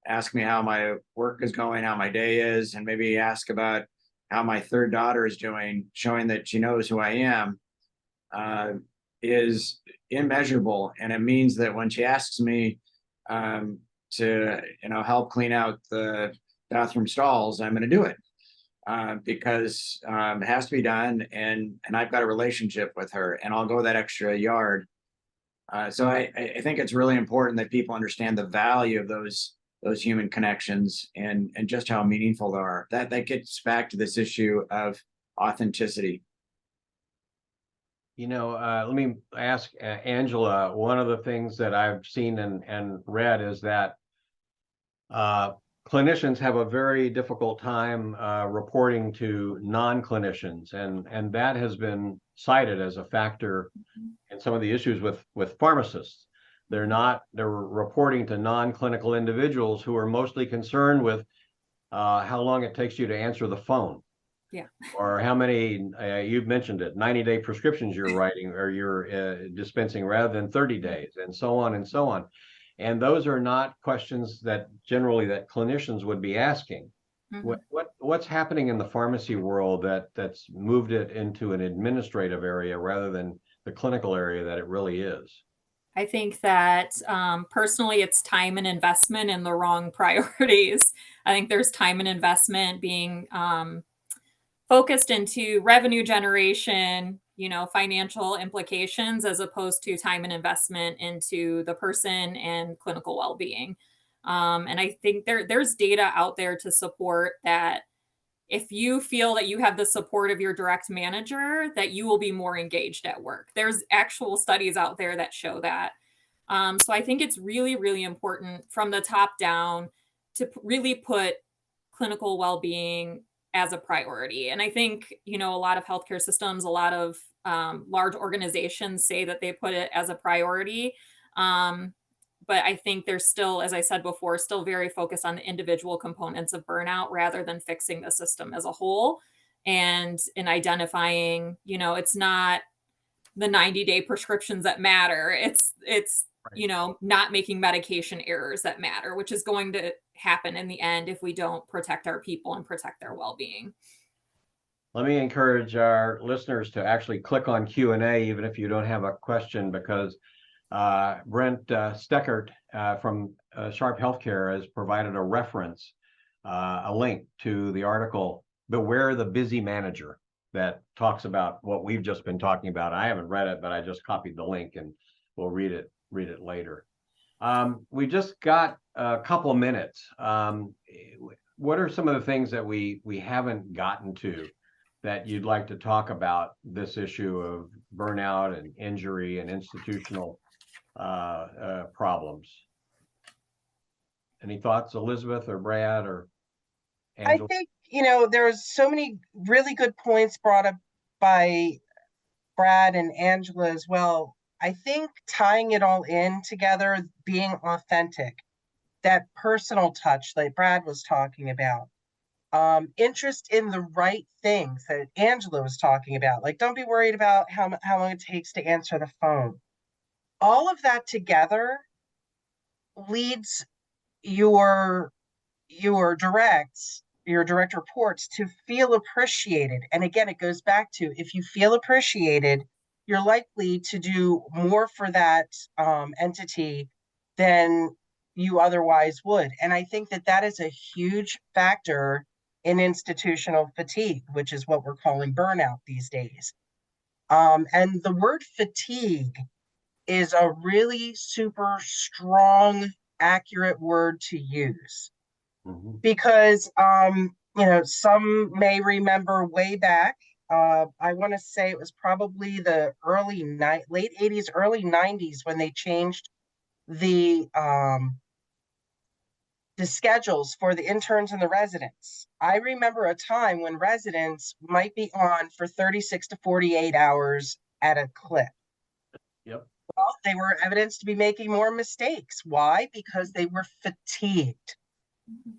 ask me how my work is going, how my day is, and maybe ask about how my third daughter is doing, showing that she knows who I am, is immeasurable. And it means that when she asks me to help clean out the bathroom stalls, I'm going to do it because it has to be done, and I've got a relationship with her, and I'll go that extra yard. So I think it's really important that people understand the value of those human connections and just how meaningful they are. That gets back to this issue of authenticity. Let me ask Angela, one of the things that I've seen and read is that clinicians have a very difficult time reporting to non-clinicians, and that has been cited as a factor in some of the issues with pharmacists. They're reporting to non-clinical individuals who are mostly concerned with how long it takes you to answer the phone. Yeah. Or how many, you've mentioned it, 90-day prescriptions you're writing or you're dispensing rather than 30 days, and so on and so on. And those are not questions that generally that clinicians would be asking. Mm-hmm. What's happening in the pharmacy world that's moved it into an administrative area rather than the clinical area that it really is? I think that personally, it's time and investment in the wrong priorities. I think there's time and investment being focused into revenue generation, financial implications, as opposed to time and investment into the person and clinical well-being. And I think there's data out there to support that. If you feel that you have the support of your direct manager, that you will be more engaged at work. There's actual studies out there that show that. So I think it's really, really important from the top down to really put clinical well-being as a priority. And I think, a lot of healthcare systems, a lot of large organizations say that they put it as a priority. Um, but I think there's still, as I said before, still very focused on the individual components of burnout rather than fixing the system as a whole. And in identifying, it's not the 90-day prescriptions that matter. It's not making medication errors that matter, which is going to happen in the end if we don't protect our people and protect their well-being. Let me encourage our listeners to actually click on Q&A, even if you don't have a question, because Brent Steckert from Sharp Healthcare has provided a reference, a link to the article, Beware the Busy Manager, that talks about what we've just been talking about. I haven't read it, but I just copied the link and we'll read it later. We just got a couple of minutes. What are some of the things that we haven't gotten to that you'd like to talk about this issue of burnout and injury and institutional problems? Any thoughts, Elizabeth or Brad or Angela? I think, there's so many really good points brought up by Brad and Angela as well. I think tying it all in together, being authentic, that personal touch like Brad was talking about, interest in the right things that Angela was talking about, like don't be worried about how long it takes to answer the phone. All of that together leads your direct reports to feel appreciated. And again, it goes back to, if you feel appreciated, you're likely to do more for that entity than you otherwise would. And I think that is a huge factor in institutional fatigue, which is what we're calling burnout these days. And the word fatigue is a really super strong, accurate word to use. Because some may remember way back, I want to say it was probably the late 80s, early 90s when they changed the schedules for the interns and the residents. I remember a time when residents might be on for 36 to 48 hours at a clip. Yep. Well, they were evidenced to be making more mistakes. Why? Because they were fatigued.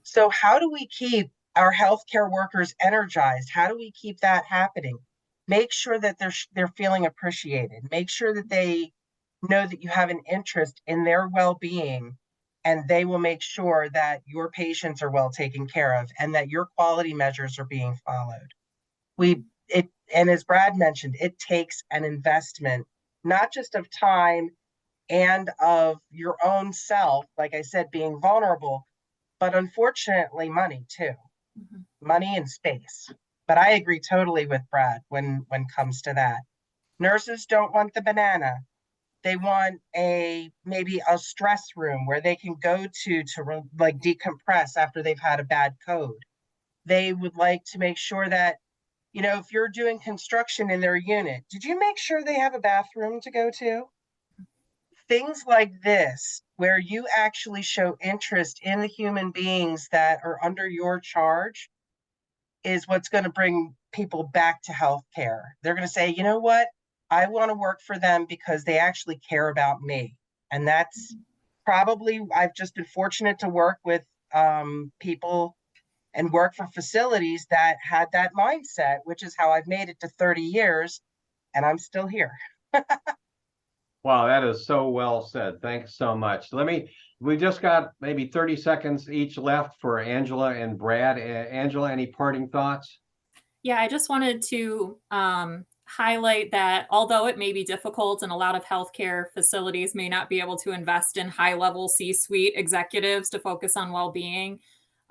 So how do we keep our healthcare workers energized? How do we keep that happening? Make sure that they're feeling appreciated. Make sure that they know that you have an interest in their well-being, and they will make sure that your patients are well taken care of and that your quality measures are being followed. And as Brad mentioned, it takes an investment, not just of time and of your own self, like I said, being vulnerable, but unfortunately money too. Money and space. But I agree totally with Brad when it comes to that. Nurses don't want the banana. They want maybe a stress room where they can go to like decompress after they've had a bad code. They would like to make sure that, if you're doing construction in their unit, did you make sure they have a bathroom to go to? Things like this, where you actually show interest in the human beings that are under your charge, is what's going to bring people back to healthcare. They're going to say, you know what? I want to work for them because they actually care about me. And that's probably, I've just been fortunate to work with people and work for facilities that had that mindset, which is how I've made it to 30 years and I'm still here. Wow, that is so well said. Thanks so much. We just got maybe 30 seconds each left for Angela and Brad. Angela, any parting thoughts? Yeah, I just wanted to highlight that although it may be difficult and a lot of healthcare facilities may not be able to invest in high-level C-suite executives to focus on well-being,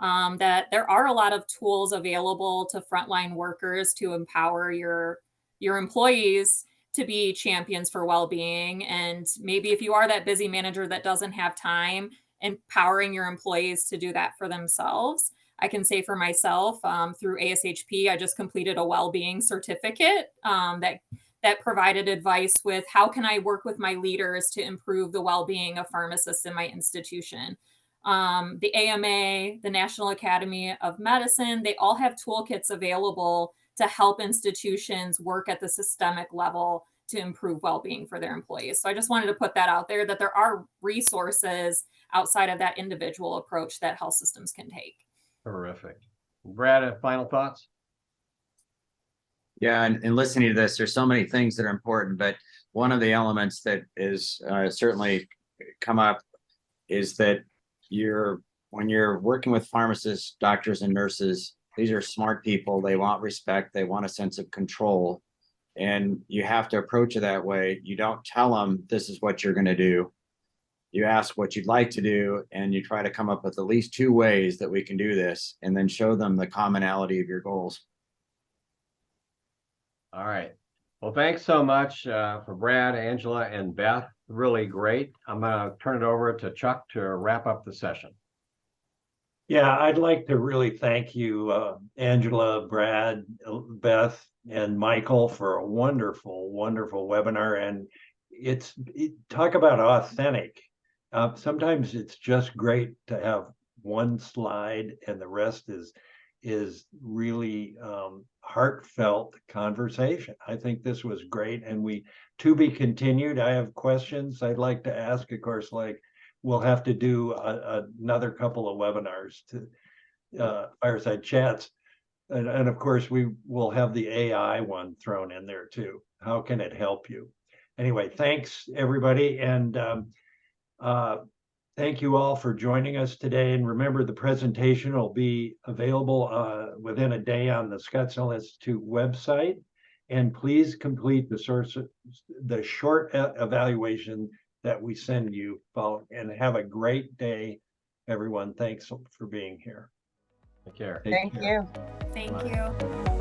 that there are a lot of tools available to frontline workers to empower your employees to be champions for well-being. And maybe if you are that busy manager that doesn't have time, empowering your employees to do that for themselves. I can say for myself, through ASHP, I just completed a well-being certificate that that provided advice with how can I work with my leaders to improve the well-being of pharmacists in my institution. The AMA, the National Academy of Medicine, they all have toolkits available to help institutions work at the systemic level to improve well-being for their employees. So I just wanted to put that out there, that there are resources outside of that individual approach that health systems can take. Terrific. Brad, final thoughts? Yeah, and listening to this, there's so many things that are important, but one of the elements that is certainly come up is that when you're working with pharmacists, doctors, and nurses, these are smart people. They want respect. They want a sense of control. And you have to approach it that way. You don't tell them this is what you're going to do. You ask what you'd like to do, and you try to come up with at least 2 ways that we can do this, and then show them the commonality of your goals. All right. Well, thanks so much for Brad, Angela, and Beth. Really great. I'm going to turn it over to Chuck to wrap up the session. Yeah, I'd like to really thank you, Angela, Brad, Beth, and Michael for a wonderful, wonderful webinar. And talk about authentic. Sometimes it's just great to have one slide and the rest is really heartfelt conversation. I think this was great, and to be continued. I have questions I'd like to ask. Of course, like we'll have to do another couple of webinars to fireside chats, and of course we will have the AI one thrown in there too. How can it help you? Anyway, thanks everybody, and thank you all for joining us today. And remember, the presentation will be available within a day on the Scottsdale Institute website. And please complete the short evaluation that we send you. And have a great day, everyone. Thanks for being here. Take care. Thank you. Thank you.